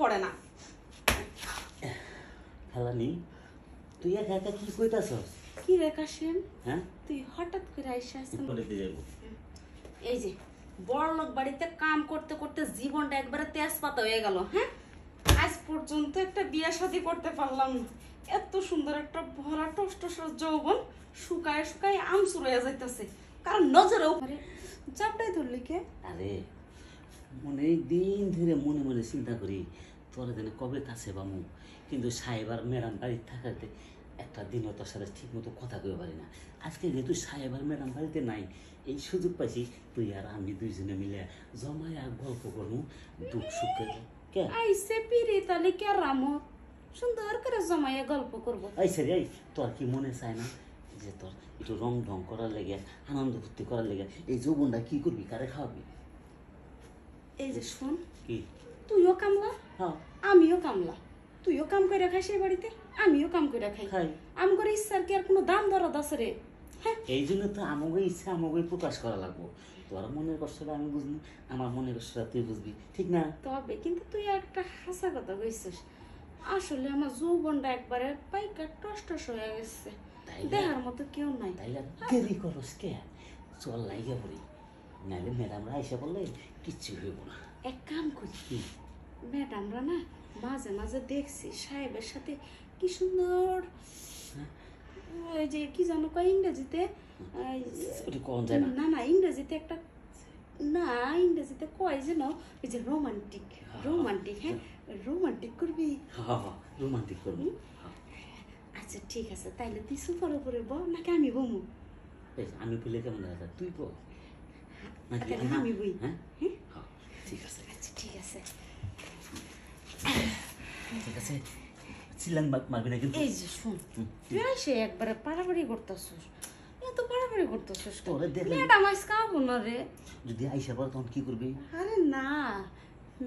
পড়ে না। খালানি তুই একা একা কি কইতাছস? কি রে কাশেম, হ্যাঁ তুই হঠাৎ করে আইসা বলেতে যাবো। এই যে বড়লোক বাড়িতে কাম করতে করতে জীবনটা একবারে তেজপাতা হয়ে গেল। হ্যাঁ, আজ পর্যন্ত একটা বিয়ে শাদী করতে পারলাম না। এত সুন্দর একটা ভরা টসটস যৌবন শুকায় শুকায় আমসুর হয়ে যাইতেছে, কারণ নজরেও চাপটাই ধরলি কে? আরে মনে দিন ধরে মনে মনে চিন্তা করি তোর যেন কবে কাছে বামু, কিন্তু সাহেব আর ম্যাডাম বাড়িতে থাকাতে একটা দিনও তোর সাথে ঠিক মতো কথা কইতে পারি না। আজকে যেহেতু সাহেব আর ম্যাডাম বাড়িতে নাই, এই সুযোগ পাইছি তুই আর আমি দুইজনে মিলে জমায় আর গল্প করবো দুঃখ সুখের। কে আইসে পিড়ি তাহলে কে রামো সুন্দর করে জমাইয়া গল্প করবো। এই সে এই তোর কি মনে চায় না যে তোর একটু রং ঢং করার লেগে আনন্দ ফুর্তি করার লেগে এই যৌবনটা কি করবি, কারে খাওয়াবি? এই যে শোন, কি তুইও কামলা হ্যাঁ আমিও কামলা, তুইও কাম করে খাইস এই বাড়িতে, আমিও কাম করে খাই। খাই। আম করে ইচ্ছার কি আর কোনো দাম দরদ আছে রে? হ্যাঁ, এই জন্য তো আমাকে ইচ্ছা আমাকে প্রকাশ করা লাগবো। তোর মনের কষ্টটা আমি বুঝবি, আমার মনের কষ্টটা তুই বুঝবি, ঠিক না? তবে কিন্তু তুই একটা হাসা কথা কইছিস। আসলে আমার যৌবনটা একবারে পাইকা টস হয়ে গেছে, তাইলে? দেখার মতো কেউ নাই। তাইলে দেরি করস কে? চল লাইগা পড়ি, নাহলে ম্যাডামরা এসে বললে কিচ্ছু হইব না। এক কাম করি, কি? ম্যাডামরা না মাঝে মাঝে দেখছি সাহেবের সাথে কি সুন্দর, হ্যাঁ? ওই যে কি জানো কয় ইংরেজিতে, ওটা কোন যায় না? না না ইংরেজিতে একটা, না ইংরেজিতে কয় যেন ওই যে রোমান্টিক, রোমান্টিক। হ্যাঁ, রোমান্টিক করবি? রোমান্টিক করবো। আচ্ছা ঠিক আছে, তাইলে তুই সুপার উপরে বল নাকি আমি বমু? বেশ, আমি বলে কেমন দেখা, তুই বল নাকি তাহলে আমি বই। হ্যাঁ হ্যাঁ? হ্যাঁ, ঠিক আছে আচ্ছা ঠিক আছে। ঠিক আছে, চিল্লান মারবি না কিন্তু। এই যে শুন, তুই এসে একবারে পাড়াপাড়ি করতেছিস, এত পাড়াপাড়ি করতেছিস তো? তোরে দেখলে- ম্যাডাম আজ খাবো না রে। যদি আইসা পর তখন কি করবি? আরে না,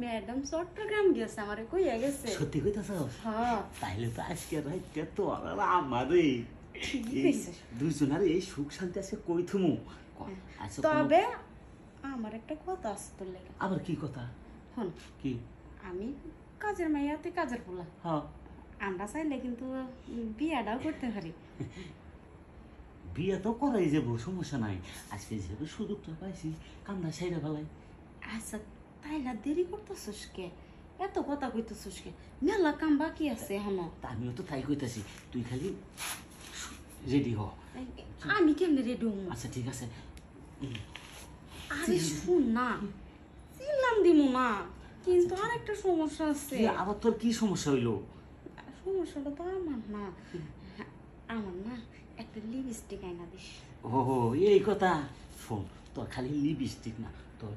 ম্যাডাম চট্টগ্রাম গেছে, আমারে কইয়া গেছে। সত্যি কইতাছ? হ্যাঁ, তাইলে তো আজকে রাইতে তো আমারে ঠিকই এই কইছিস। দুইজনের এই সুখ শান্তি আছে কই থুমু। আচ্ছা তবে আমার একটা কথা আছে তোর লেগে। আবার কি কথা? হন, কি? আমি কাজের মাইয়া, তুই কাজের পোলা, হ্যাঁ, আমরা চাইলে কিন্তু বিয়াটাও করতে পারি। বিয়ে তো করাই যাবো, সমস্যা নাই। আজকে যেহেতু সুযোগটা পাইছি কামটা সাইডে ফেলাই। আচ্ছা তাইলে দেরি করতেছিস কে? এত কথা কইতেছিস কে? মেলা কাম বাকি আছে এখনো। তা আমিও তো তাই কইতাছি, তুই খালি রেডি হ। আমি কেমনে রেডি হম? আচ্ছা ঠিক আছে। আরে শুন না, চিল্লাম দিমু না, কিন্তু আরেকটা সমস্যা আছে। কি আবার তোর কি সমস্যা হইলো? সমস্যাটা তো আমার না, আমার না একটা লিপস্টিক আইনা দিস। ও এই কথা। শোন, তোর খালি লিপস্টিক না, তোর